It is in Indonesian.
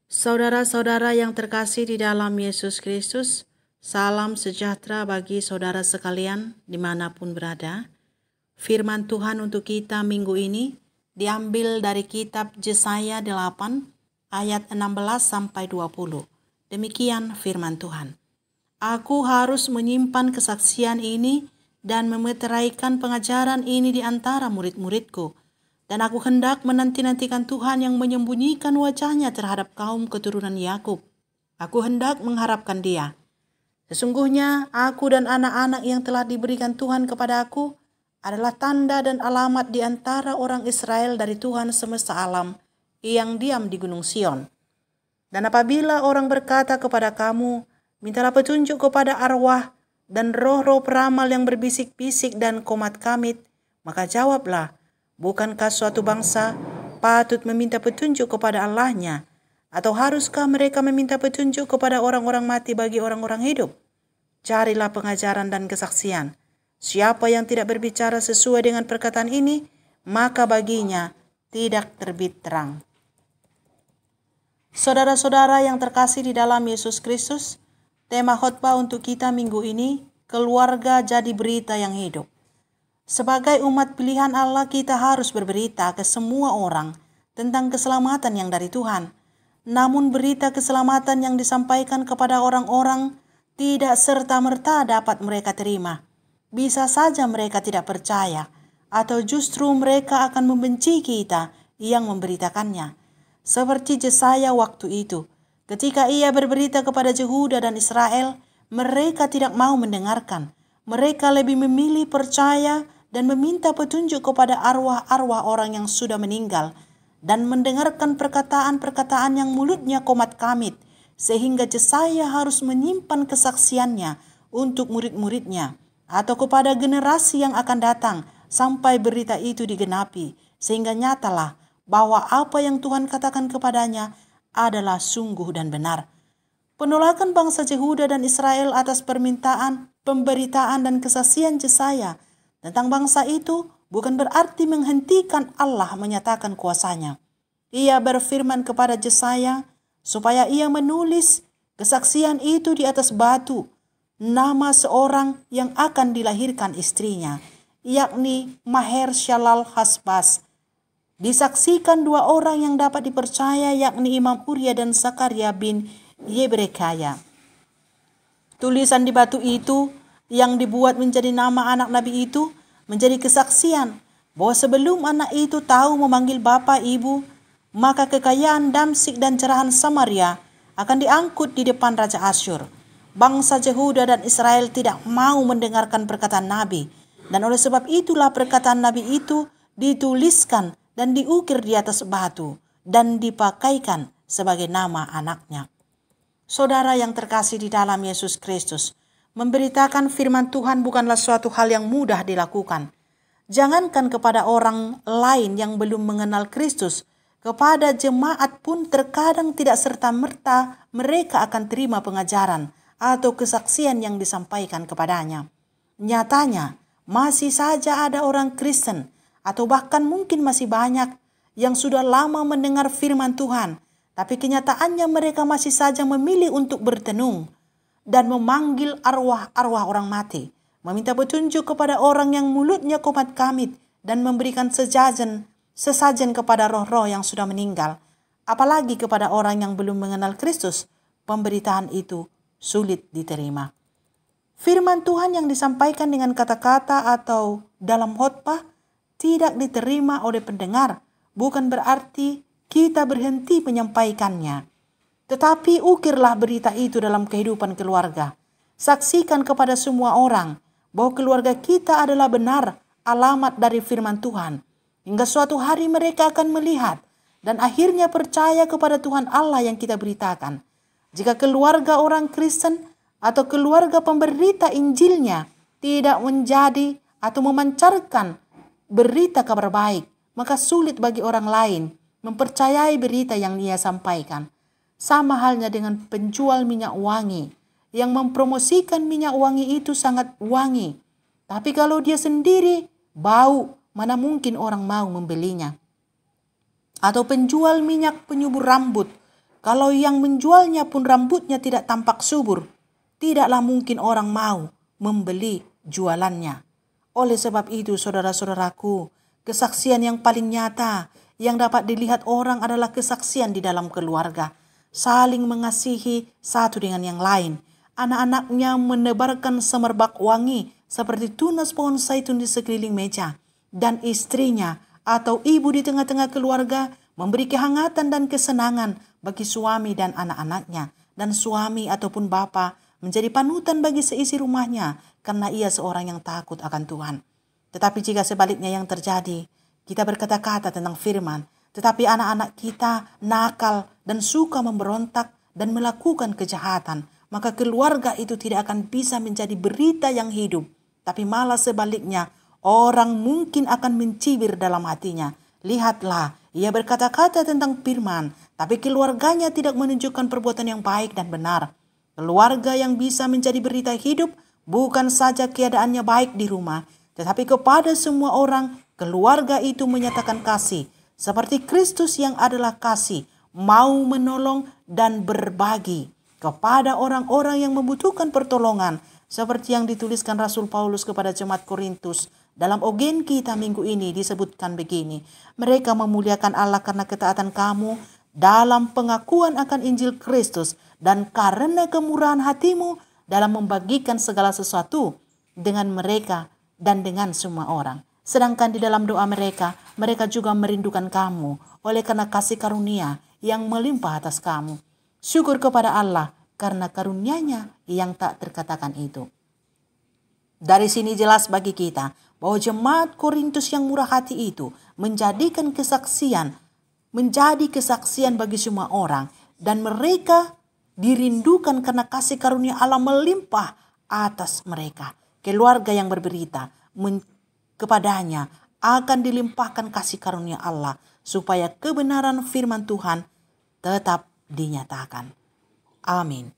Saudara-saudara yang terkasih di dalam Yesus Kristus, salam sejahtera bagi saudara sekalian dimanapun berada. Firman Tuhan untuk kita minggu ini diambil dari kitab Yesaya 8 ayat 16-20. Demikian firman Tuhan. Aku harus menyimpan kesaksian ini dan memeteraikan pengajaran ini di antara murid-muridku. Dan aku hendak menanti-nantikan Tuhan yang menyembunyikan wajahnya terhadap kaum keturunan Yakub. Aku hendak mengharapkan Dia. Sesungguhnya aku dan anak-anak yang telah diberikan Tuhan kepada aku adalah tanda dan alamat di antara orang Israel dari Tuhan semesta alam yang diam di Gunung Sion. Dan apabila orang berkata kepada kamu, mintalah petunjuk kepada arwah dan roh-roh peramal yang berbisik-bisik dan komat kamit, maka jawablah, bukankah suatu bangsa patut meminta petunjuk kepada Allahnya? Atau haruskah mereka meminta petunjuk kepada orang-orang mati bagi orang-orang hidup? Carilah pengajaran dan kesaksian. Siapa yang tidak berbicara sesuai dengan perkataan ini, maka baginya tidak terbit terang. Saudara-saudara yang terkasih di dalam Yesus Kristus, tema khotbah untuk kita minggu ini, keluarga jadi berita yang hidup. Sebagai umat pilihan Allah, kita harus berberita ke semua orang tentang keselamatan yang dari Tuhan. Namun berita keselamatan yang disampaikan kepada orang-orang tidak serta-merta dapat mereka terima. Bisa saja mereka tidak percaya, atau justru mereka akan membenci kita yang memberitakannya. Seperti Yesaya waktu itu, ketika ia berberita kepada Yehuda dan Israel, mereka tidak mau mendengarkan. Mereka lebih memilih percaya dan meminta petunjuk kepada arwah-arwah orang yang sudah meninggal dan mendengarkan perkataan-perkataan yang mulutnya komat kamit, sehingga Yesaya harus menyimpan kesaksiannya untuk murid-muridnya atau kepada generasi yang akan datang sampai berita itu digenapi, sehingga nyatalah bahwa apa yang Tuhan katakan kepadanya adalah sungguh dan benar. Penolakan bangsa Yehuda dan Israel atas permintaan, pemberitaan dan kesaksian Yesaya tentang bangsa itu bukan berarti menghentikan Allah menyatakan kuasanya. Ia berfirman kepada Yesaya supaya ia menulis kesaksian itu di atas batu, nama seorang yang akan dilahirkan istrinya, yakni Maher-shalal-Hasbaz. Disaksikan dua orang yang dapat dipercaya, yakni Imam Uria dan Zakaria bin Yebrekaya. Tulisan di batu itu yang dibuat menjadi nama anak nabi itu menjadi kesaksian bahwa sebelum anak itu tahu memanggil bapa ibu, maka kekayaan Damsyik dan cerahan Samaria akan diangkut di depan Raja Asyur. Bangsa Yehuda dan Israel tidak mau mendengarkan perkataan nabi, dan oleh sebab itulah perkataan nabi itu dituliskan dan diukir di atas batu dan dipakaikan sebagai nama anaknya. Saudara yang terkasih di dalam Yesus Kristus, memberitakan firman Tuhan bukanlah suatu hal yang mudah dilakukan. Jangankan kepada orang lain yang belum mengenal Kristus, kepada jemaat pun terkadang tidak serta-merta mereka akan terima pengajaran atau kesaksian yang disampaikan kepadanya. Nyatanya, masih saja ada orang Kristen atau bahkan mungkin masih banyak yang sudah lama mendengar firman Tuhan, tapi kenyataannya mereka masih saja memilih untuk bertenung dan memanggil arwah-arwah orang mati, meminta petunjuk kepada orang yang mulutnya komat kamit dan memberikan sesajen kepada roh-roh yang sudah meninggal. Apalagi kepada orang yang belum mengenal Kristus, pemberitaan itu sulit diterima. Firman Tuhan yang disampaikan dengan kata-kata atau dalam khotbah tidak diterima oleh pendengar bukan berarti kita berhenti menyampaikannya. Tetapi ukirlah berita itu dalam kehidupan keluarga. Saksikan kepada semua orang bahwa keluarga kita adalah benar alamat dari firman Tuhan. Hingga suatu hari mereka akan melihat dan akhirnya percaya kepada Tuhan Allah yang kita beritakan. Jika keluarga orang Kristen atau keluarga pemberita Injilnya tidak menjadi atau memancarkan berita kabar baik, maka sulit bagi orang lain mempercayai berita yang ia sampaikan. Sama halnya dengan penjual minyak wangi yang mempromosikan minyak wangi itu sangat wangi. Tapi kalau dia sendiri bau, mana mungkin orang mau membelinya. Atau penjual minyak penyubur rambut, Kalau yang menjualnya pun rambutnya tidak tampak subur, tidaklah mungkin orang mau membeli jualannya. Oleh sebab itu, saudara-saudaraku, kesaksian yang paling nyata yang dapat dilihat orang adalah kesaksian di dalam keluarga. Saling mengasihi satu dengan yang lain. Anak-anaknya menebarkan semerbak wangi seperti tunas pohon zaitun di sekeliling meja. Dan istrinya atau ibu di tengah-tengah keluarga memberi kehangatan dan kesenangan bagi suami dan anak-anaknya. Dan suami ataupun bapa menjadi panutan bagi seisi rumahnya karena ia seorang yang takut akan Tuhan. Tetapi jika sebaliknya yang terjadi, kita berkata-kata tentang firman, tetapi anak-anak kita nakal dan suka memberontak dan melakukan kejahatan, maka keluarga itu tidak akan bisa menjadi berita yang hidup. Tapi malah sebaliknya, orang mungkin akan mencibir dalam hatinya. Lihatlah, ia berkata-kata tentang firman, tapi keluarganya tidak menunjukkan perbuatan yang baik dan benar. Keluarga yang bisa menjadi berita hidup bukan saja keadaannya baik di rumah, tetapi kepada semua orang, keluarga itu menyatakan kasih. Seperti Kristus yang adalah kasih, mau menolong dan berbagi kepada orang-orang yang membutuhkan pertolongan. Seperti yang dituliskan Rasul Paulus kepada jemaat Korintus. Dalam ogen kita minggu ini disebutkan begini. Mereka memuliakan Allah karena ketaatan kamu dalam pengakuan akan Injil Kristus dan karena kemurahan hatimu dalam membagikan segala sesuatu dengan mereka dan dengan semua orang. Sedangkan di dalam doa mereka juga merindukan kamu oleh karena kasih karunia yang melimpah atas kamu. Syukur kepada Allah karena karunia-Nya yang tak terkatakan itu. Dari sini jelas bagi kita bahwa jemaat Korintus yang murah hati itu menjadi kesaksian bagi semua orang, dan mereka dirindukan karena kasih karunia Allah melimpah atas mereka. Keluarga yang berberita kepadanya akan dilimpahkan kasih karunia Allah supaya kebenaran firman Tuhan tetap dinyatakan. Amin.